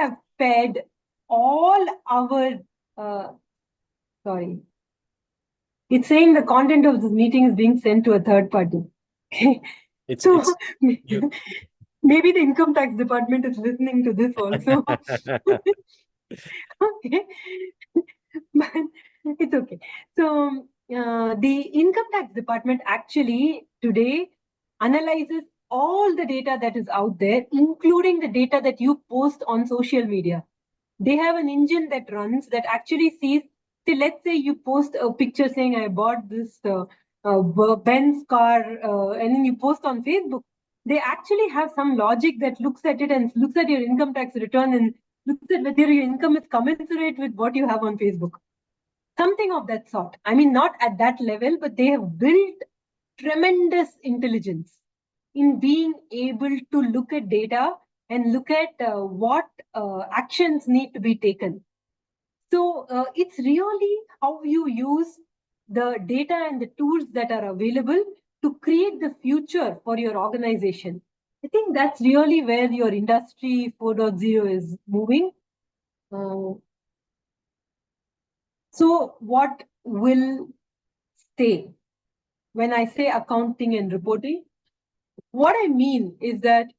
have fed all our, sorry, it's saying the content of this meeting is being sent to a third party. So maybe the income tax department is listening to this also. Okay, but it's okay. So the income tax department actually today analyzes all the data that is out there, including the data that you post on social media. They have an engine that runs that actually sees, say, let's say you post a picture saying, I bought this Benz car, and then you post on Facebook. They actually have some logic that looks at it and looks at your income tax return and looks at whether your income is commensurate with what you have on Facebook. Something of that sort. I mean, not at that level, but they have built tremendous intelligence in being able to look at data and look at what actions need to be taken. So it's really how you use the data and the tools that are available to create the future for your organization. I think that's really where your industry 4.0 is moving. So what will stay? When I say accounting and reporting, what I mean is that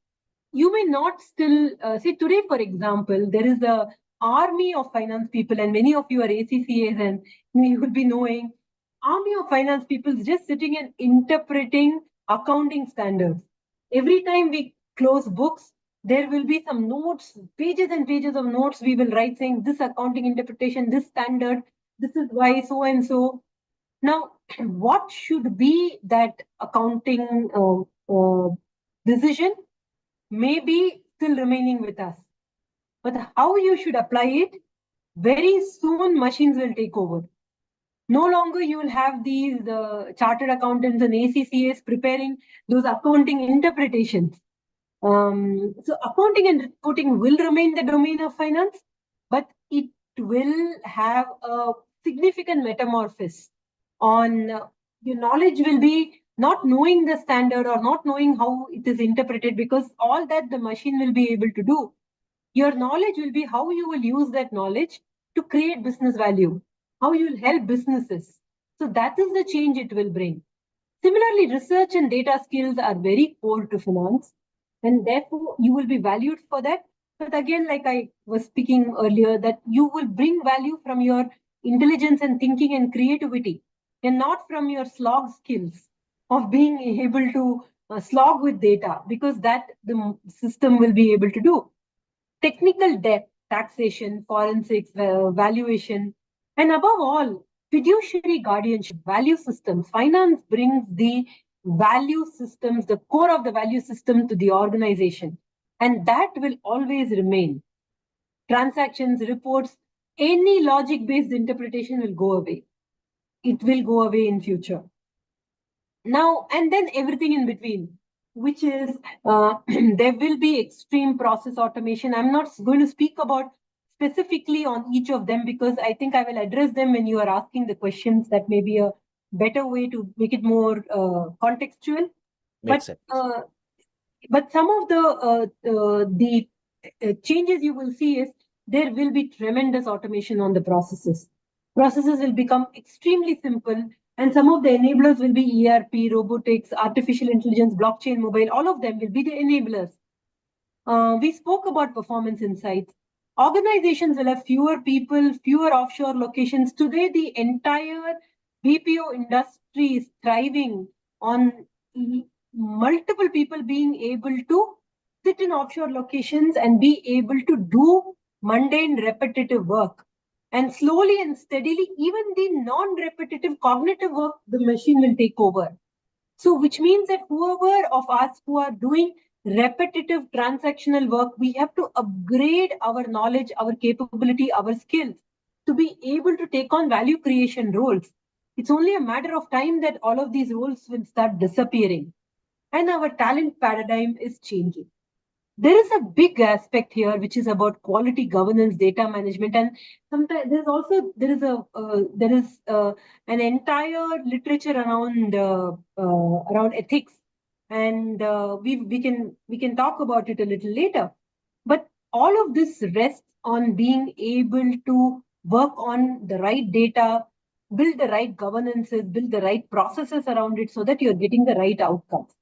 you may not still say today, for example, there is a army of finance people, and many of you are ACCAs, and you would be knowing army of finance people just sitting and interpreting accounting standards. Every time we close books, there will be some notes, pages and pages of notes we will write saying this accounting interpretation, this standard, this is why so and so. Now, what should be that accounting decision may be still remaining with us. But how you should apply it, very soon machines will take over. No longer you will have these chartered accountants and ACCAs preparing those accounting interpretations. So accounting and reporting will remain the domain of finance, but it will have a significant metamorphosis on your knowledge will be not knowing the standard or not knowing how it is interpreted, because all that the machine will be able to do. Your knowledge will be how you will use that knowledge to create business value, how you will help businesses. So that is the change it will bring. Similarly, research and data skills are very core to finance, and therefore you will be valued for that. But again, like I was speaking earlier, that you will bring value from your intelligence and thinking and creativity, and not from your slog skills of being able to slog with data, because that the system will be able to do. Technical depth, taxation, forensics, valuation, and above all, fiduciary guardianship, value systems. Finance brings the value systems, the core of the value system to the organization. And that will always remain. Transactions, reports, any logic-based interpretation will go away. It will go away in future. Now, and then everything in between, which is there will be extreme process automation. I'm not going to speak about specifically on each of them, because I think I will address them when you are asking the questions. That may be a better way to make it more contextual. Makes sense. But some of the changes you will see is there will be tremendous automation on the processes. Processes will become extremely simple, and some of the enablers will be ERP, robotics, artificial intelligence, blockchain, mobile. All of them will be the enablers. We spoke about performance insights. Organizations will have fewer people, fewer offshore locations. Today, the entire BPO industry is thriving on multiple people being able to sit in offshore locations and be able to do mundane, repetitive work. And slowly and steadily, even the non-repetitive cognitive work, the machine will take over. So, which means that whoever of us who are doing repetitive transactional work, we have to upgrade our knowledge, our capability, our skills to be able to take on value creation roles. It's only a matter of time that all of these roles will start disappearing, and our talent paradigm is changing. There is a big aspect here which is about quality governance, data management, and sometimes there's also an entire literature around ethics, and we can talk about it a little later. But all of this rests on being able to work on the right data, build the right governances, build the right processes around it so that you're getting the right outcomes.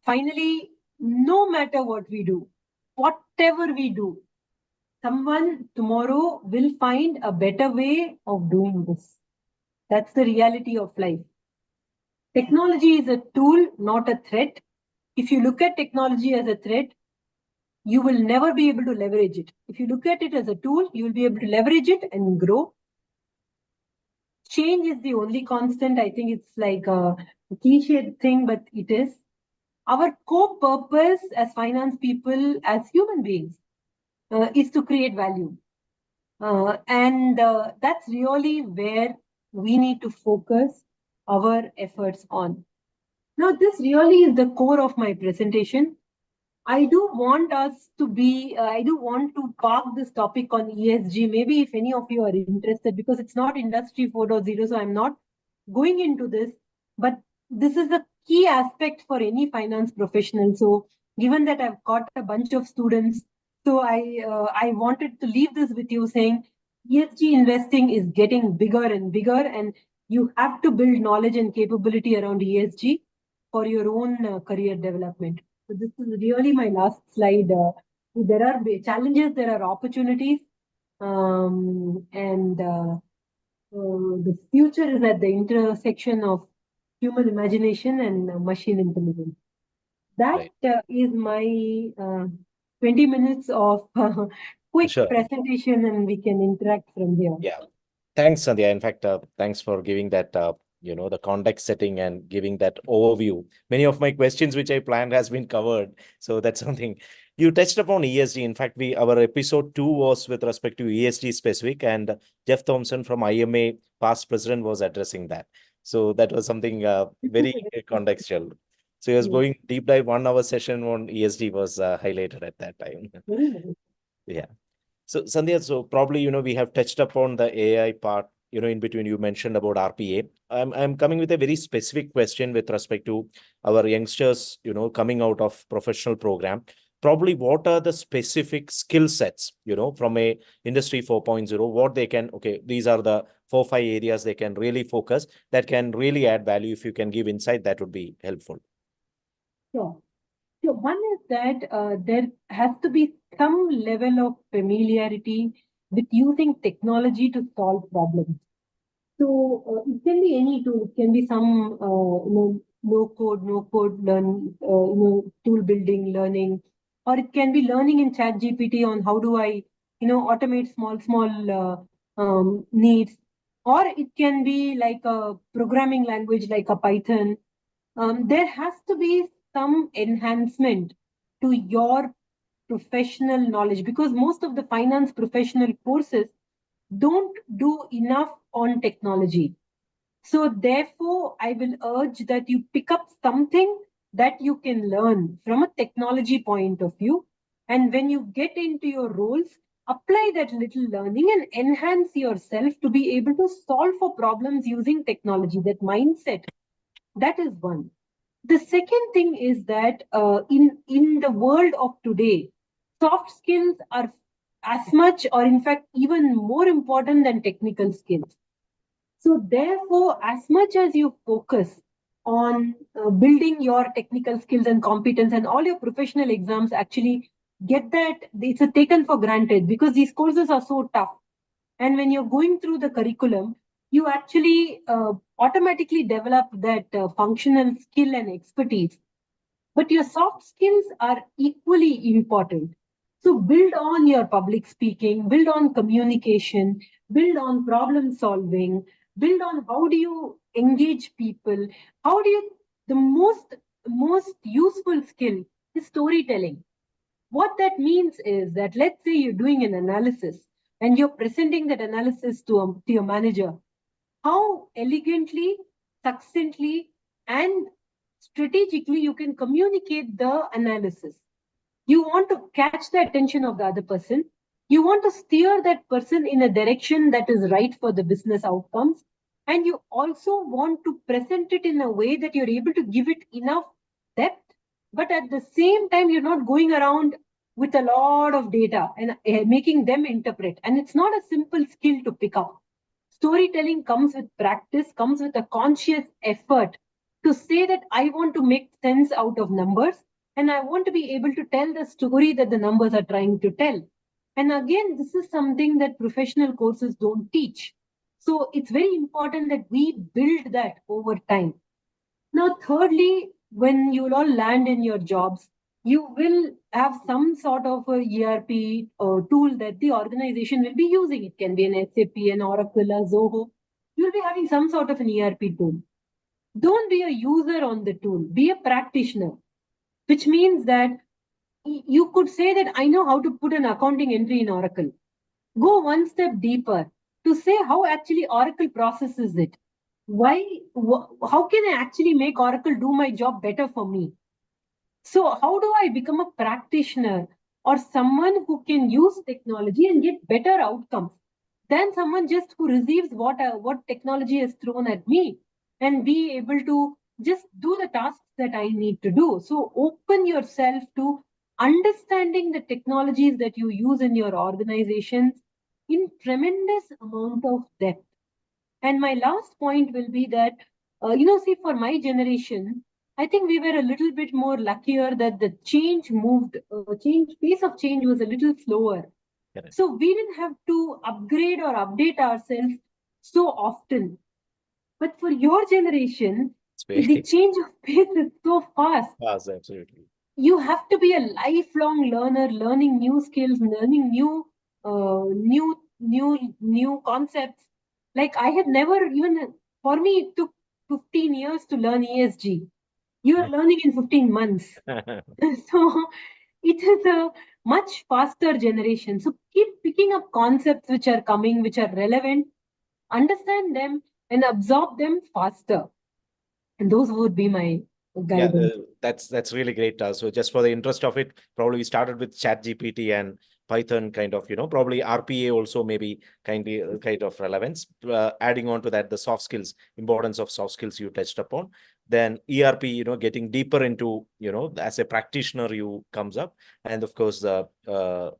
Finally, no matter what we do, whatever we do, someone tomorrow will find a better way of doing this. That's the reality of life. Technology is a tool, not a threat. If you look at technology as a threat, you will never be able to leverage it. If you look at it as a tool, you will be able to leverage it and grow. Change is the only constant. I think it's like a cliche thing, but it is. Our core purpose as finance people, as human beings, is to create value. And that's really where we need to focus our efforts on. Now, this really is the core of my presentation. I do want I do want to park this topic on ESG. Maybe if any of you are interested, because it's not Industry 4.0, so I'm not going into this, but this is a key aspect for any finance professional. So given that I've got a bunch of students, so I wanted to leave this with you saying ESG investing is getting bigger and bigger, and you have to build knowledge and capability around ESG for your own career development. So this is really my last slide. There are challenges, there are opportunities, and the future is at the intersection of human imagination and machine intelligence. That is my 20 minutes of quick presentation, and we can interact from here. Yeah. Thanks, Sandhya. In fact, thanks for giving that, the context setting and giving that overview. Many of my questions which I planned has been covered. So that's something. You touched upon ESG. In fact, our episode 2 was with respect to ESG specific, and Jeff Thompson from IMA, past president, was addressing that. So that was something very contextual. So he was going deep dive 1 hour session on ESG was highlighted at that time. Yeah. So Sandhya, so probably, we have touched upon the AI part, in between you mentioned about RPA. I'm coming with a very specific question with respect to our youngsters, coming out of professional program. Probably what are the specific skill sets, from a industry 4.0, what they can, these are the 4-5 areas they can really focus that can really add value. If you can give insight, that would be helpful. Sure. So one is that there has to be some level of familiarity with using technology to solve problems. So it can be any tool. It can be some no code learn tool building learning, or it can be learning in ChatGPT on how do I automate small needs, or it can be like a programming language like a Python. There has to be some enhancement to your professional knowledge, because most of the finance professional courses don't do enough on technology. So therefore, I will urge that you pick up something that you can learn from a technology point of view. And when you get into your roles, apply that little learning and enhance yourself to be able to solve for problems using technology. That mindset, that is one. The second thing is that in the world of today, soft skills are as much, or in fact even more important than technical skills. So therefore, as much as you focus on building your technical skills and competence, and all your professional exams actually get that, it's a taken for granted because these courses are so tough. And when you're going through the curriculum, you actually automatically develop that functional skill and expertise. But your soft skills are equally important. So build on your public speaking, build on communication, build on problem solving, build on how do you engage people, how do you, the most useful skill is storytelling. What that means is that, let's say you're doing an analysis and you're presenting that analysis to your manager. How elegantly, succinctly, and strategically you can communicate the analysis. You want to catch the attention of the other person. You want to steer that person in a direction that is right for the business outcomes. And you also want to present it in a way that you're able to give it enough depth, but at the same time, you're not going around with a lot of data and making them interpret. And it's not a simple skill to pick up. Storytelling comes with practice, comes with a conscious effort to say that I want to make sense out of numbers and I want to be able to tell the story that the numbers are trying to tell. And again, this is something that professional courses don't teach. So it's very important that we build that over time. Now, thirdly, when you all land in your jobs, you will have some sort of a ERP tool that the organization will be using. It can be an SAP, an Oracle, a Zoho. You'll be having some sort of an ERP tool. Don't be a user on the tool, be a practitioner, which means that you could say that I know how to put an accounting entry in Oracle. Go one step deeper to say how actually Oracle processes it. How can I actually make Oracle do my job better for me? So, how do I become a practitioner or someone who can use technology and get better outcomes than someone just who receives what technology has thrown at me and be able to just do the tasks that I need to do? So, open yourself to understanding the technologies that you use in your organizations in tremendous amount of depth. And my last point will be that, see, for my generation, I think we were a little bit more luckier that the pace of change was a little slower. Correct. So we didn't have to upgrade or update ourselves so often. But for your generation, It's the very change of pace is so fast. fast, absolutely. You have to be a lifelong learner, learning new skills, learning new concepts. Like I had never even, for me, it took 15 years to learn ESG. You are learning in 15 months. So it is a much faster generation. So keep picking up concepts which are coming, which are relevant, understand them and absorb them faster. And those would be my Yeah, guidance. that's really great. So just for the interest of it, probably we started with ChatGPT and Python kind of, probably RPA also maybe kind of relevance. Adding on to that, the soft skills, importance of soft skills you touched upon. Then ERP, getting deeper into, as a practitioner you comes up. And of course, the,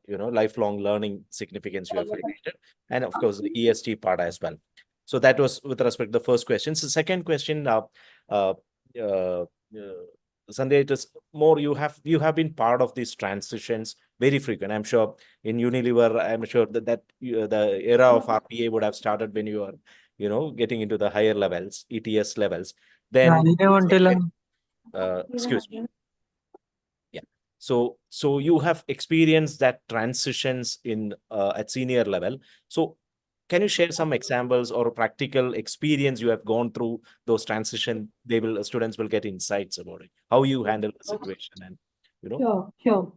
lifelong learning significance you have highlighted. And of course, the ESG part as well. So that was with respect to the first question. So second question, uh, uh, Sandeep, it is more you have been part of these transitions very frequent. I'm sure in Unilever, I'm sure that the era of RPA would have started when you are, getting into the higher levels, ETS levels. Then, excuse me. Yeah. So you have experienced that transitions in at senior level. So can you share some examples or practical experience you have gone through those transition? Students will get insights about it, how you handle the situation, and Sure.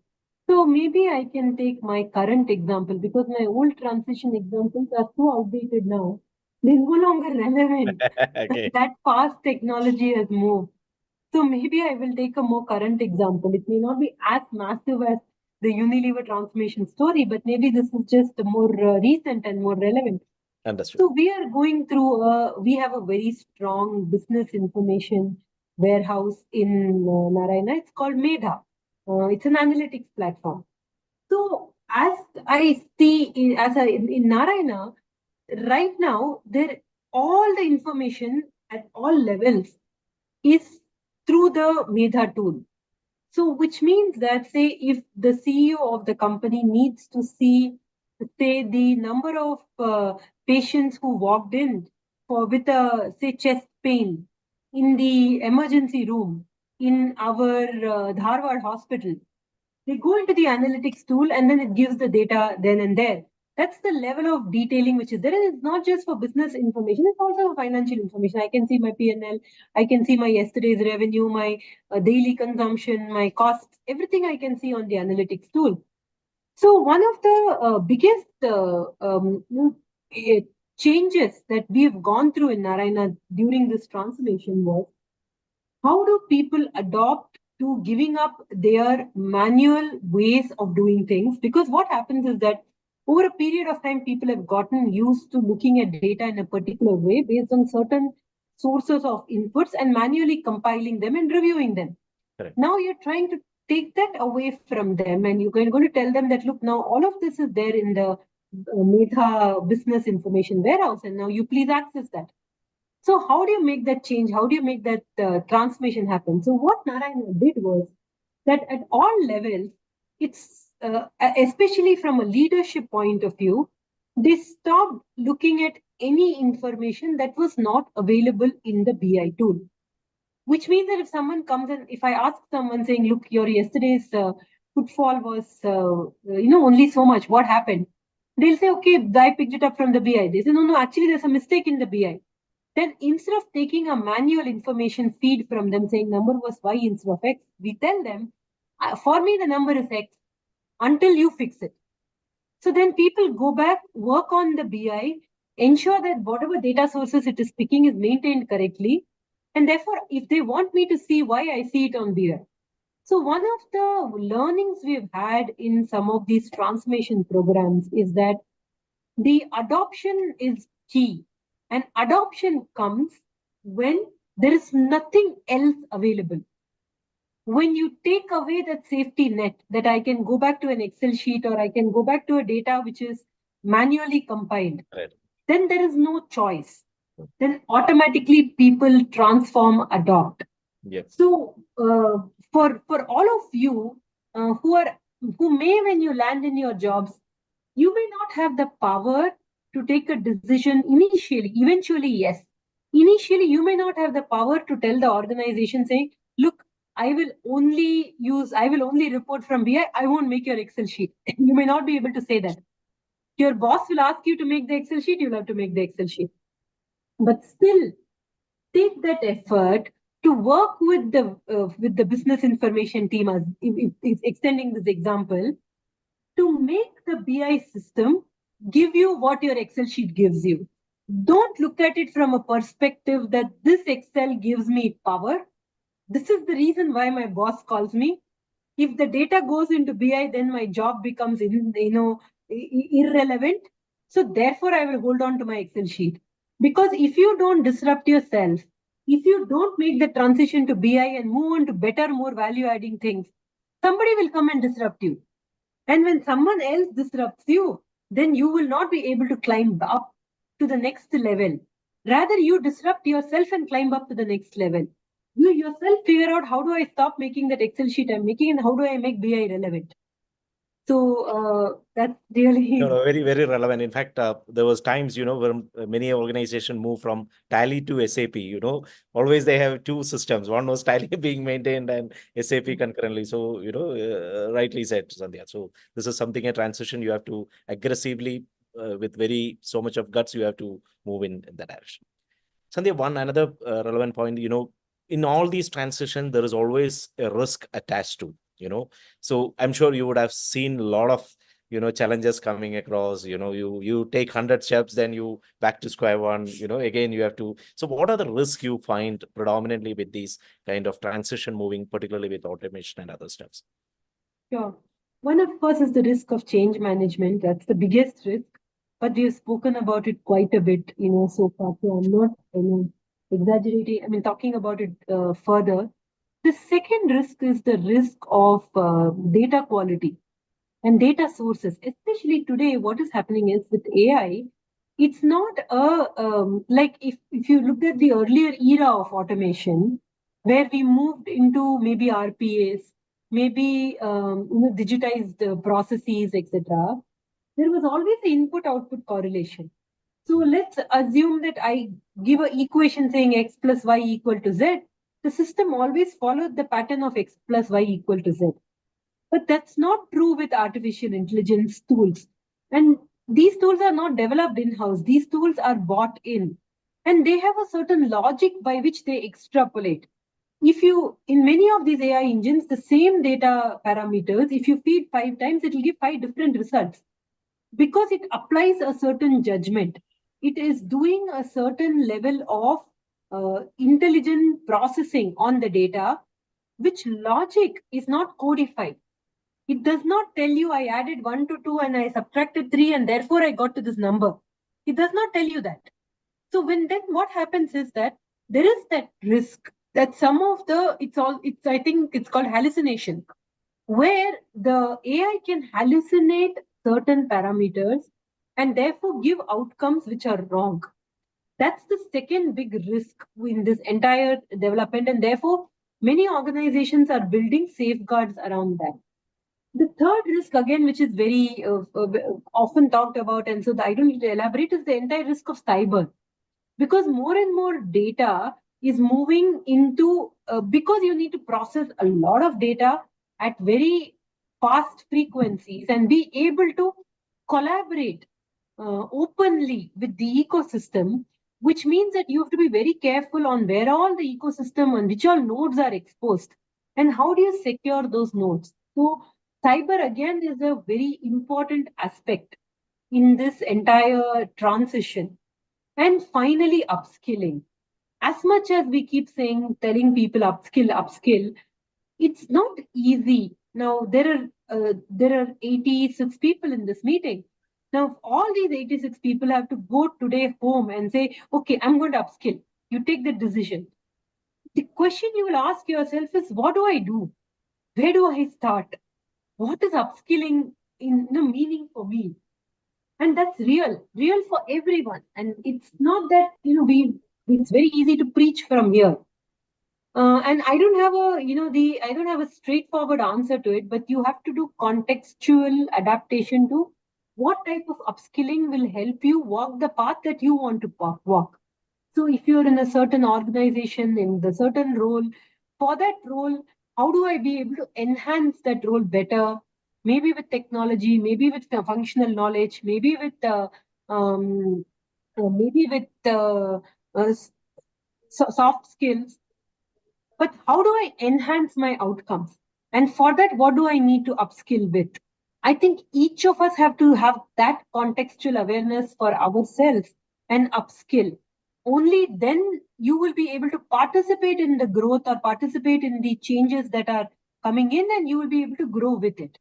So maybe I can take my current example because my old transition examples are so outdated now. They're no longer relevant. okay. That fast technology has moved. So maybe I will take a more current example. It may not be as massive as the Unilever transformation story, but maybe this is just more recent and more relevant. Understood. So we are going through, we have a very strong business information warehouse in Narayana. It's called Medha. It's an analytics platform. So as I see in Narayana, right now, all the information at all levels is through the Medha tool. So, which means that, say, if the CEO of the company needs to see, say, the number of patients who walked in with a, say, chest pain in the emergency room in our Dharwad hospital, they go into the analytics tool and then it gives the data then and there. That's the level of detailing which is there. And it's not just for business information, it's also for financial information. I can see my P&L, I can see my yesterday's revenue, my daily consumption, my costs, everything I can see on the analytics tool. So one of the biggest changes that we've gone through in Narayana during this transformation was how do people adopt to giving up their manual ways of doing things? Because what happens is that over a period of time, people have gotten used to looking at data in a particular way based on certain sources of inputs and manually compiling them. Correct. Now you're trying to take that away from them, and you're going to tell them that, look, now all of this is there in the Medha business information warehouse, and now you please access that. So how do you make that change? How do you make that transmission happen? So what Narayana did was that at all levels, it's especially from a leadership point of view, they stopped looking at any information that was not available in the BI tool. Which means that if someone comes and if I ask someone saying, look, your yesterday's footfall was, only so much, what happened? They'll say, okay, I picked it up from the BI. They say, no, actually there's a mistake in the BI. Then instead of taking a manual information feed from them saying number was Y instead of X, we tell them, for me, the number is X until you fix it. So then people go back, work on the BI, ensure that whatever data sources it is picking is maintained correctly. And therefore, if they want me to see why, I see it on BI. So one of the learnings we've had in some of these transformation programs is that the adoption is key. And adoption comes when there is nothing else available. When you take away that safety net that I can go back to an Excel sheet or I can go back to a data which is manually compiled, Right. then there is no choice. Then automatically people transform, adopt. Yes. So for all of you who may, when you land in your jobs, you may not have the power to take a decision initially. Eventually, yes. Initially, you may not have the power to tell the organization saying, look, I will only report from BI. I won't make your Excel sheet. You may not be able to say that. Your boss will ask you to make the Excel sheet. You'll have to make the Excel sheet. But still, take that effort to work with the business information team, as if extending this example, to make the BI system give you what your Excel sheet gives you. Don't look at it from a perspective that this Excel gives me power. This is the reason why my boss calls me. If the data goes into BI, then my job becomes irrelevant. So therefore, I will hold on to my Excel sheet. Because if you don't disrupt yourself, if you don't make the transition to BI and move on to better, more value-adding things, somebody will come and disrupt you. And when someone else disrupts you, then you will not be able to climb up to the next level. Rather, you disrupt yourself and climb up to the next level. You yourself figure out, how do I stop making that Excel sheet I'm making and how do I make BI relevant? So that's really No, very, very relevant. In fact, there was times, where many organizations move from Tally to SAP, always they have two systems. One was Tally being maintained and SAP concurrently. So, rightly said, Sandhya. So this is something, a transition you have to aggressively, with so much of guts, you have to move in that direction. Sandhya, another relevant point, in all these transitions, there is always a risk attached to, so I'm sure you would have seen a lot of, challenges coming across, you take 100 steps, then you back to square one, again, you have to. So what are the risks you find predominantly with these kind of transition moving, particularly with automation and other steps? Sure. One, of course, is the risk of change management. That's the biggest risk. But we've spoken about it quite a bit, so far. So I'm not, exaggerating. I mean, talking about it further. The second risk is the risk of data quality and data sources. Especially today, what is happening is with AI, it's not like if you looked at the earlier era of automation, where we moved into maybe RPAs, maybe digitized processes, etc. There was always the input-output correlation. So let's assume that I give an equation saying x plus y equal to z. The system always followed the pattern of x plus y equal to z. But that's not true with artificial intelligence tools. And these tools are not developed in-house. These tools are bought in. And they have a certain logic by which they extrapolate. In many of these AI engines, the same data parameters, if you feed 5 times, it will give 5 different results. Because it applies a certain judgment. It is doing a certain level of intelligent processing on the data, which logic is not codified. It does not tell you I added 1 to 2 and I subtracted 3 and therefore I got to this number. It does not tell you that. So then what happens is that there is that risk that some of I think it's called hallucination, where the AI can hallucinate certain parameters and therefore give outcomes which are wrong. That's the second big risk in this entire development, and therefore many organizations are building safeguards around that. The third risk, again, which is very often talked about, and so I don't need to elaborate, is the entire risk of cyber. Because more and more data is moving into, because you need to process a lot of data at very fast frequencies and be able to collaborate openly with the ecosystem, which means that you have to be very careful on where all the ecosystem and which all nodes are exposed and how do you secure those nodes. So cyber again is a very important aspect in this entire transition. And finally, upskilling. As much as we keep telling people upskill, it's not easy. Now there are 86 people in this meeting. Now, if all these 86 people have to go today home and say, okay, I'm going to upskill. You take the decision. The question you will ask yourself is, what do I do? Where do I start? What is upskilling in meaning for me? And that's real for everyone. And it's not that it's very easy to preach from here. And I don't have I don't have a straightforward answer to it, but you have to do contextual adaptation to what type of upskilling will help you walk the path that you want to walk. So if you're in a certain organization, in the certain role, for that role, how do I be able to enhance that role better? Maybe with technology, maybe with functional knowledge, maybe with soft skills. But how do I enhance my outcomes? And for that, what do I need to upskill with? I think each of us have to have that contextual awareness for ourselves and upskill. Only then you will be able to participate in the growth or participate in the changes that are coming in, and you will be able to grow with it.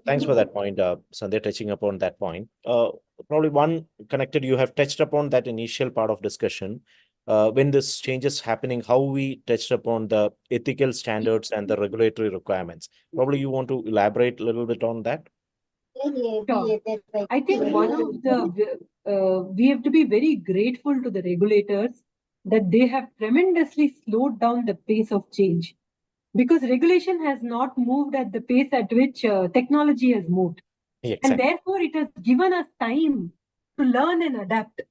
Thanks for that point, Sandhya, touching upon that point. Probably one connected, you have touched upon that initial part of discussion. When this change is happening, how we touched upon the ethical standards and the regulatory requirements. Probably you want to elaborate a little bit on that? Sure. I think one of we have to be very grateful to the regulators that they have tremendously slowed down the pace of change, because regulation has not moved at the pace at which technology has moved. Exactly. And therefore, it has given us time to learn and adapt.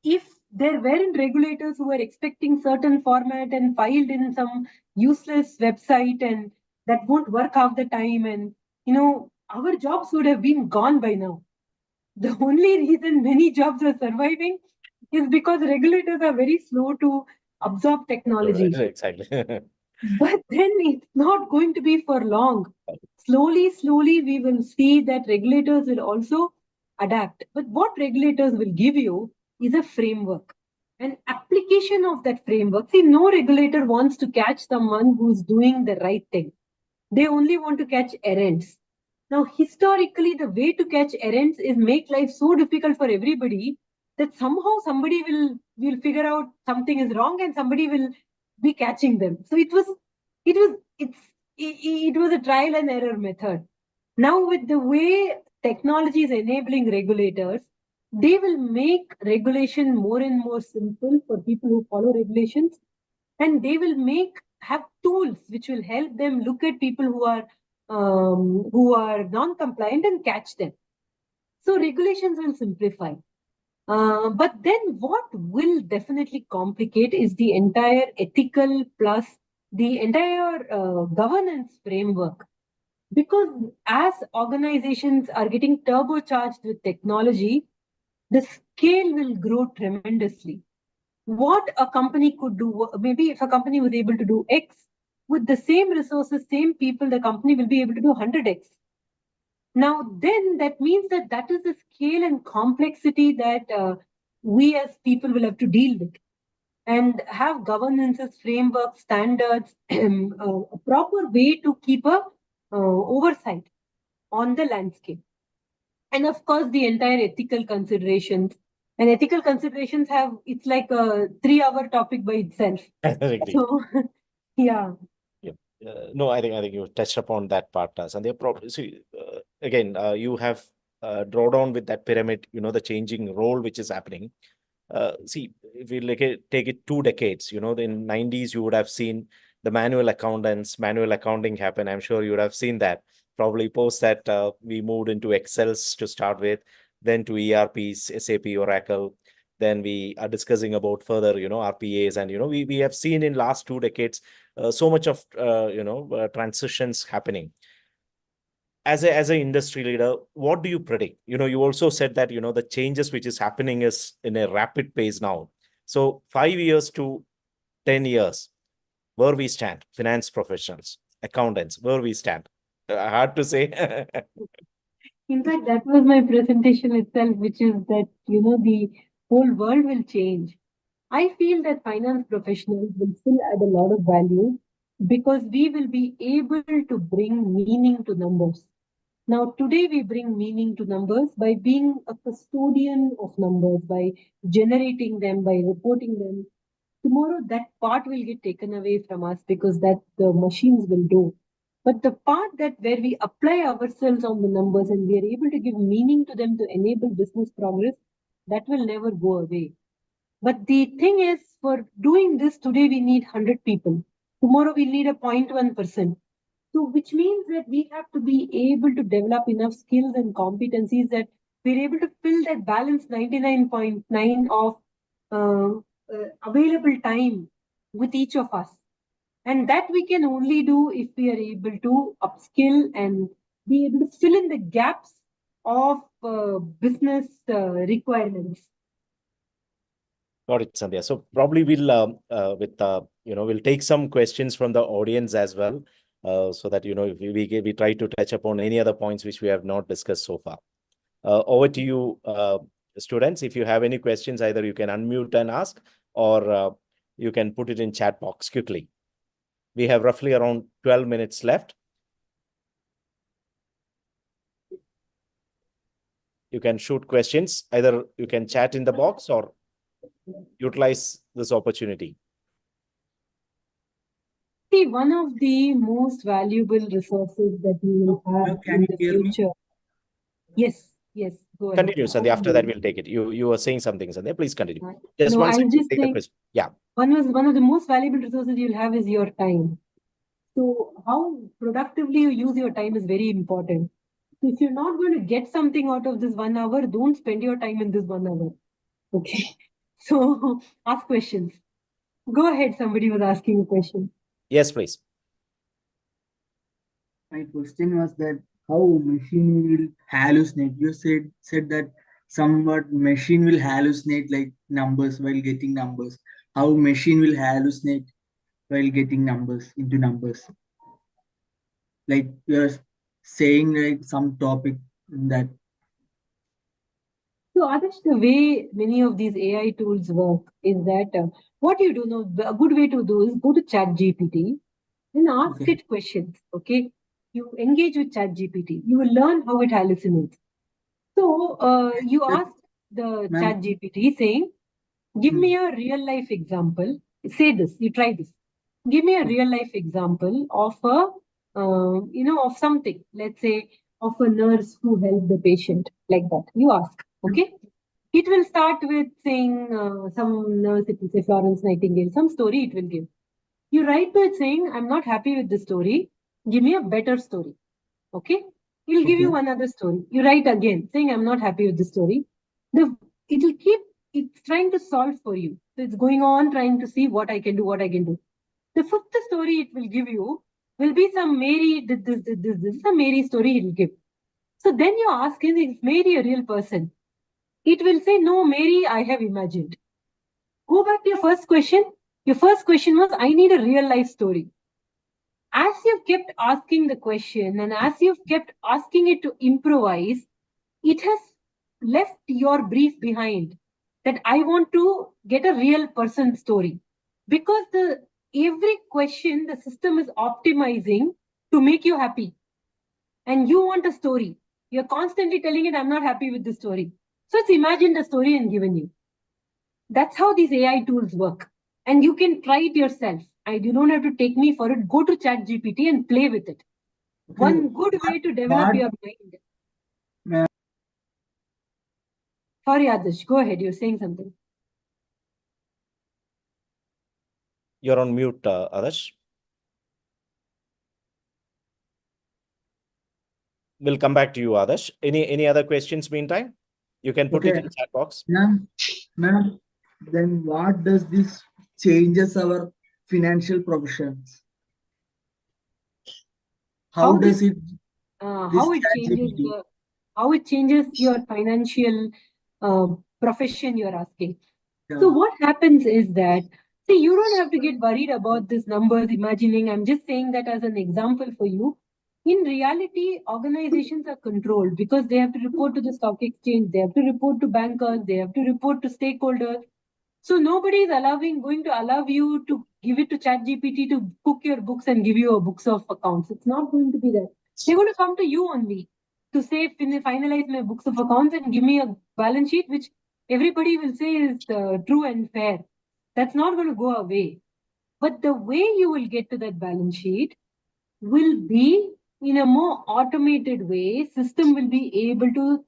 If there weren't regulators who were expecting certain format and filed in some useless website and that won't work half the time, and our jobs would have been gone by now. The only reason many jobs are surviving is because regulators are very slow to absorb technology. Exactly. But then it's not going to be for long. Slowly, we will see that regulators will also adapt. But what regulators will give you is a framework, an application of that framework. See, no regulator wants to catch someone who's doing the right thing. They only want to catch errants. Now, historically, the way to catch errants is make life so difficult for everybody that somehow somebody will figure out something is wrong and somebody will be catching them. So it was a trial and error method. Now, with the way technology is enabling regulators, they will make regulation more and more simple for people who follow regulations, and they will have tools which will help them look at people who are non-compliant and catch them. So regulations will simplify. But then what will definitely complicate is the entire ethical plus the entire governance framework. Because as organizations are getting turbocharged with technology, the scale will grow tremendously. What a company could do, maybe if a company was able to do X, with the same resources, same people, the company will be able to do 100X. Now, then that means that is the scale and complexity that we as people will have to deal with, and have governances, frameworks, standards, a proper way to keep a oversight on the landscape. And of course, the entire ethical considerations. And ethical considerations it's like a 3-hour topic by itself. Agreed. So, yeah. No, I think you touched upon that part, Sandhya. See, again, you have drawn on with that pyramid, the changing role which is happening. See, if we take it 2 decades, in 90s, you would have seen the manual accounting happen. I'm sure you would have seen that. Probably post that we moved into Excels to start with, then to ERPs, SAP, Oracle. Then we are discussing about further, RPAs, and we have seen in last 2 decades so much of transitions happening. As a industry leader, what do you predict? You also said that the changes which is happening is in a rapid pace now. So 5 years to 10 years, where we stand, finance professionals, accountants, where we stand. Hard to say. In fact, that was my presentation itself, which is that, the whole world will change. I feel that finance professionals will still add a lot of value because we will be able to bring meaning to numbers. Now, today we bring meaning to numbers by being a custodian of numbers, by generating them, by reporting them. Tomorrow, that part will get taken away from us because that the machines will do. But the part that where we apply ourselves on the numbers and we are able to give meaning to them to enable business progress, that will never go away. But the thing is, for doing this today, we need 100 people. Tomorrow, we need a 0.1%. So, which means that we have to be able to develop enough skills and competencies that we're able to fill that balance 99.9 of available time with each of us. And that we can only do if we are able to upskill and be able to fill in the gaps of business requirements. Got it, Sandhya. So probably we'll take some questions from the audience as well, so that if we try to touch upon any other points which we have not discussed so far. Over to you, students. If you have any questions, either you can unmute and ask, or you can put it in chat box quickly. We have roughly around 12 minutes left. You can shoot questions. Either you can chat in the box or utilize this opportunity. See, one of the most valuable resources that you will have in the future. Yes, go ahead. Continue, Sandhya. After that, we'll take it. You were saying something, Sandhya. Please continue. No, I was just take saying, the question. Yeah. One of the most valuable resources you'll have is your time. So how productively you use your time is very important. So if you're not going to get something out of this 1 hour, don't spend your time in this 1 hour. Okay. So ask questions. Go ahead. Somebody was asking a question. Yes, please. My question was that how machine will hallucinate. You said that somewhat machine will hallucinate like numbers while getting numbers. How machine will hallucinate while getting numbers into numbers. Like you're saying like some topic in that. So Adarsh, the way many of these AI tools work is that what you do now, a good way to do is go to ChatGPT and ask it questions. Okay. You engage with ChatGPT. You will learn how it hallucinates. So you ask the ChatGPT saying, give me a real life example. Say this, you try this. Give me a real life example of of something. Let's say of a nurse who helped the patient, like that. You ask, okay? It will start with saying some nurse, it will say Florence Nightingale, some story it will give. You write to it saying, I'm not happy with this story. Give me a better story. Okay? It'll give you one other story. You write again, saying, I'm not happy with this story. It's trying to solve for you. So it's going on trying to see what I can do. The fifth story it will give you will be some Mary did this. This is a Mary story it will give. So then you ask, is Mary a real person? It will say, no, Mary, I have imagined. Go back to your first question. Your first question was, I need a real life story. As you've kept asking the question and as you've kept asking it to improvise, it has left your brief behind that I want to get a real person story. Because every question the system is optimizing to make you happy. And you want a story. You're constantly telling it, I'm not happy with this story. So it's imagined a story and given you. That's how these AI tools work. And you can try it yourself. You don't have to take me for it. Go to ChatGPT and play with it. Okay, One good way to develop what your mind. ma- Sorry, Adarsh, go ahead. You're saying something. You're on mute, Adarsh. We'll come back to you, Adarsh. Any other questions meantime? You can put it okay, in chat box. ma'am, then what does this changes our financial professions? How How does this it this how it changes ChatGPT? how it changes your financial profession, you're asking. Yeah, So what happens is that, see, you don't have to get worried about these numbers, imagining. I'm just saying that as an example for you. In reality, organizations are controlled because they have to report to the stock exchange, they have to report to bankers, they have to report to stakeholders. So nobody is going to allow you to give it to ChatGPT to cook your books and give you a books of accounts. It's not going to be that. They're going to come to you only to say, finalize my books of accounts and give me a balance sheet, which everybody will say is true and fair. That's not going to go away. But the way you will get to that balance sheet will be in a more automated way. System will be able to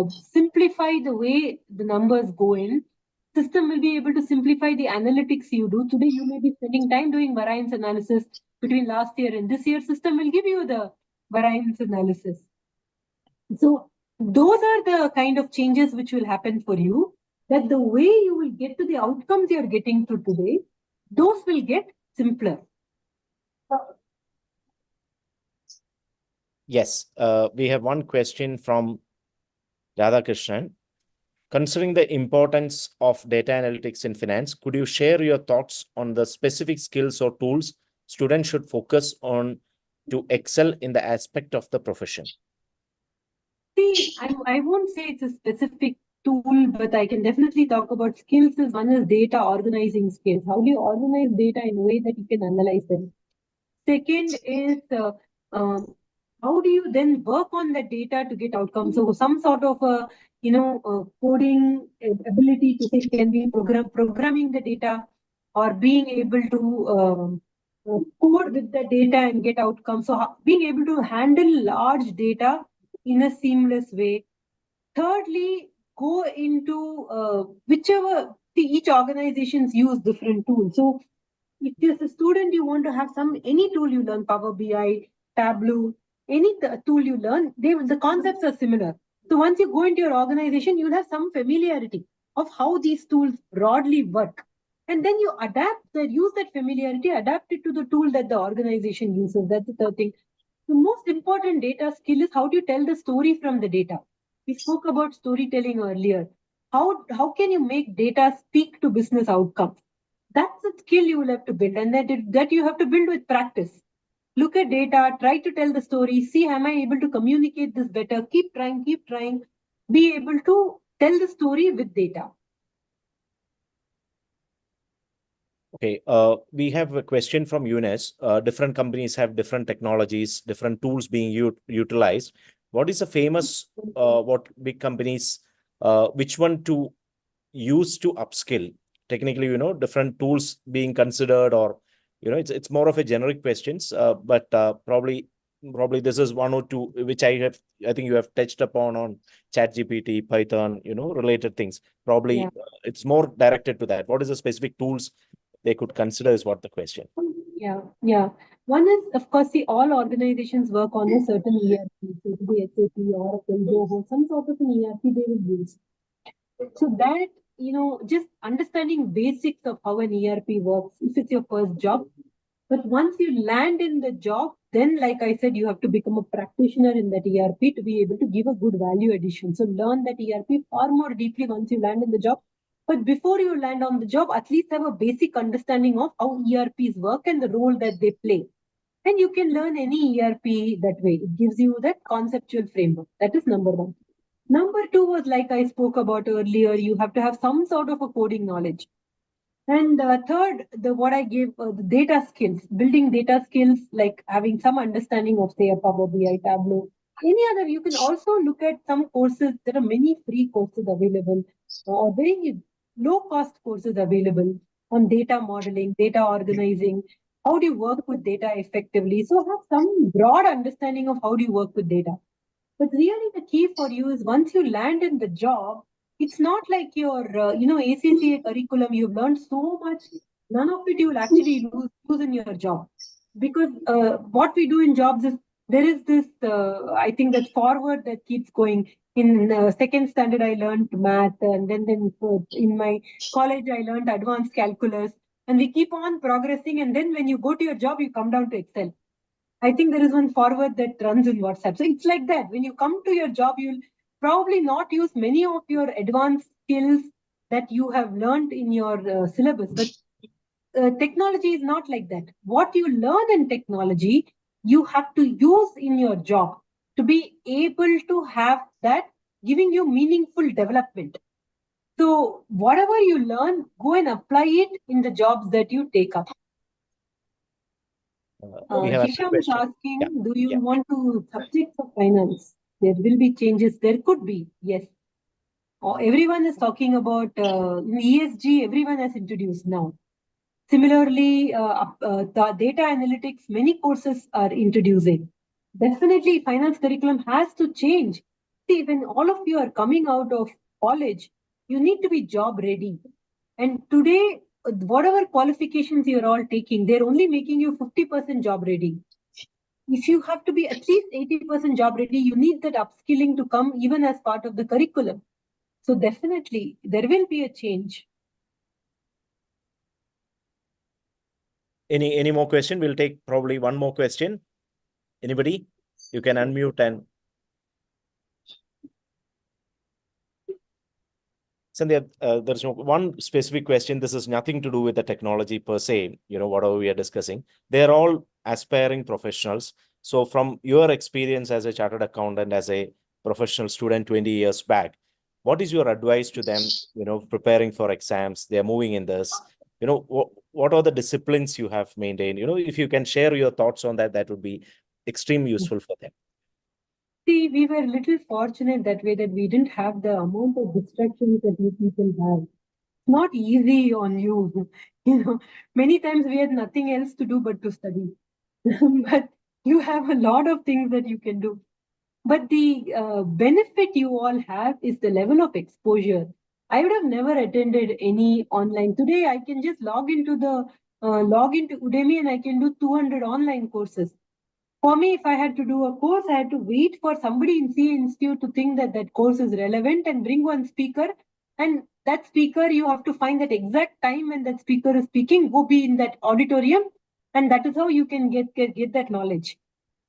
simplify the way the numbers go in. System will be able to simplify the analytics you do. Today, you may be spending time doing variance analysis between last year and this year. System will give you the variance analysis. So those are the kind of changes which will happen for you, that the way you will get to the outcomes you're getting to today, those will get simpler. Yes, we have one question from Radhakrishnan. Considering the importance of data analytics in finance, could you share your thoughts on the specific skills or tools students should focus on to excel in the aspect of the profession? See, I won't say it's a specific tool, but I can definitely talk about skills. One is data organizing skills. How do you organize data in a way that you can analyze them? Second is how do you then work on that data to get outcomes? So some sort of a coding ability to say, can we programming the data, or being able to code with the data and get outcomes. So being able to handle large data in a seamless way. Thirdly, go into whichever, each organizations use different tools. So if you're a student, you want to have any tool you learn, Power BI, Tableau, any tool you learn, the concepts are similar. So once you go into your organization, you'll have some familiarity of how these tools broadly work. And then you use that familiarity, adapt it to the tool that the organization uses. That's the third thing. The most important data skill is how do you tell the story from the data. We spoke about storytelling earlier. How can you make data speak to business outcomes? That's a skill you will have to build, and that you have to build with practice. Look at data, try to tell the story, see, am I able to communicate this better? Keep trying, be able to tell the story with data. Okay, we have a question from Eunice. Different companies have different technologies, different tools being utilized. What is the famous, what big companies, which one to use to upskill? Technically, different tools being considered, or, it's more of a generic questions, but probably this is one or two, which I think you have touched upon on ChatGPT, Python, related things. Probably Yeah. it's more directed to that. What is the specific tools they could consider is what the question. Yeah. One is, of course, see, all organizations work on a certain ERP, so it could be SAP, Oracle, Zoho, some sort of an ERP they will use. So that, just understanding basics of how an ERP works, if it's your first job. But once you land in the job, then, like I said, you have to become a practitioner in that ERP to be able to give a good value addition. So learn that ERP far more deeply once you land in the job. But before you land on the job, at least have a basic understanding of how ERPs work and the role that they play. And you can learn any ERP that way. It gives you that conceptual framework. That is number one. Number two was, like I spoke about earlier, you have to have some sort of a coding knowledge. And third, what I gave, the data skills, building data skills, like having some understanding of, say, a Power BI, Tableau, any other, you can also look at some courses. There are many free courses available or very low cost courses available on data modeling, data organizing. How do you work with data effectively? So have some broad understanding of how do you work with data. But really the key for you is once you land in the job, it's not like your, ACCA curriculum, you've learned so much, none of it you will actually use in your job. Because what we do in jobs is, there is this, I think that forward that keeps going. In second standard, I learned math, and then in my college, I learned advanced calculus. And we keep on progressing. And then when you go to your job, you come down to Excel. I think there is one forward that runs in WhatsApp. So it's like that. When you come to your job, you'll probably not use many of your advanced skills that you have learned in your syllabus. But technology is not like that. What you learn in technology, you have to use in your job to be able to have that giving you meaningful development. So whatever you learn, go and apply it in the jobs that you take up. We have another Hisham is question. asking, Yeah. do you Yeah. want to subjects of finance? There will be changes. There could be, yes. Everyone is talking about ESG. Everyone has introduced now. Similarly, the data analytics, many courses are introducing. Definitely, finance curriculum has to change. See, when all of you are coming out of college, you need to be job ready. And today, whatever qualifications you're all taking, they're only making you 50% job ready. If you have to be at least 80% job ready, you need that upskilling to come even as part of the curriculum. So definitely, there will be a change. Any more question? We'll take probably one more question. Anybody? You can unmute and Sandhya, there's one specific question. This has nothing to do with the technology per se, whatever we are discussing. They're all aspiring professionals. So from your experience as a chartered accountant, as a professional student 20 years back, what is your advice to them, preparing for exams? They're moving in this. What are the disciplines you have maintained? If you can share your thoughts on that, that would be extremely useful for them. See, we were a little fortunate that way that we didn't have the amount of distractions that you people have. Not easy on you. Many times we had nothing else to do but to study. But you have a lot of things that you can do. But the benefit you all have is the level of exposure. I would have never attended any online. Today, I can just log into Udemy and I can do 200 online courses. For me, if I had to do a course, I had to wait for somebody in CA Institute to think that that course is relevant and bring one speaker. And that speaker, you have to find that exact time when that speaker is speaking, go be in that auditorium. And that is how you can get that knowledge.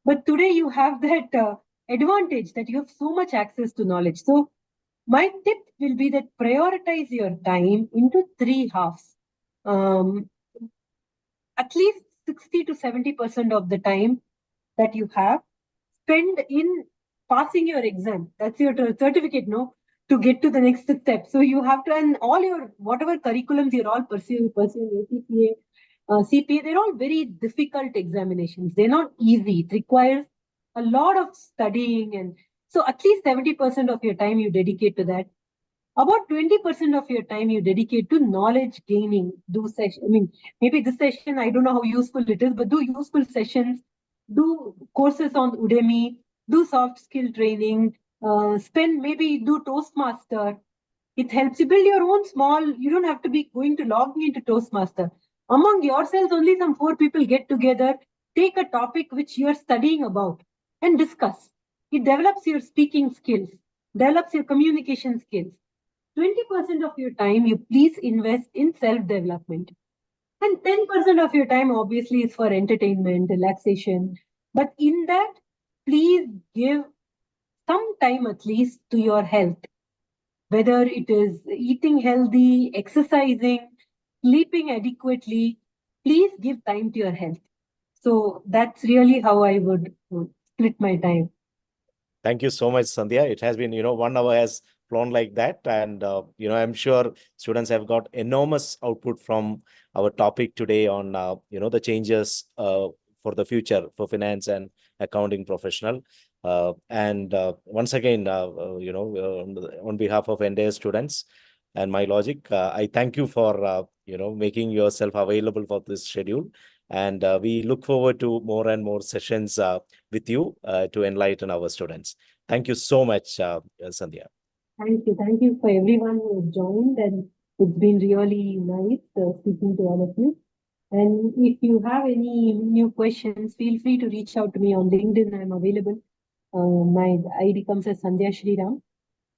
But today you have that advantage that you have so much access to knowledge. So my tip will be that prioritize your time into 3 halves. At least 60 to 70% of the time that you have, spend in passing your exam. That's your certificate, no? To get to the next step. So you have to, and all your, whatever curriculums you're all pursuing ACCA, CPA, they're all very difficult examinations. They're not easy. It requires a lot of studying. And so at least 70% of your time you dedicate to that. About 20% of your time you dedicate to knowledge gaining. Maybe this session, I don't know how useful it is, but do useful sessions, do courses on Udemy, do soft skill training, do Toastmaster. It helps you build your own small, you don't have to be going to logging into Toastmaster. Among yourselves, only some 4 people get together, take a topic which you're studying about and discuss. It develops your speaking skills, develops your communication skills. 20% of your time, you please invest in self-development. And 10% of your time, obviously, is for entertainment, relaxation. But in that, please give some time at least to your health. Whether it is eating healthy, exercising, sleeping adequately, please give time to your health. So that's really how I would split my time. Thank you so much, Sandhya. It has been, 1 hour has flown like that. And, I'm sure students have got enormous output from our topic today on, the changes for for the future for finance and accounting professional. Once again, on behalf of entire students and MyLogic, I thank you for making yourself available for this schedule. And we look forward to more and more sessions with you to enlighten our students. Thank you so much, Sandhya. Thank you. Thank you for everyone who has joined, and it's been really nice speaking to all of you. And if you have any new questions, feel free to reach out to me on LinkedIn. I'm available. My ID comes as Sandhya Shriram.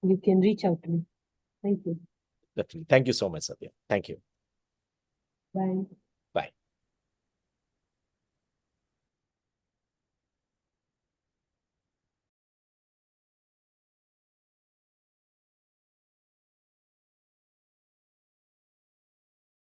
You can reach out to me. Thank you. Definitely. Thank you so much, Sandhya. Thank you. Bye.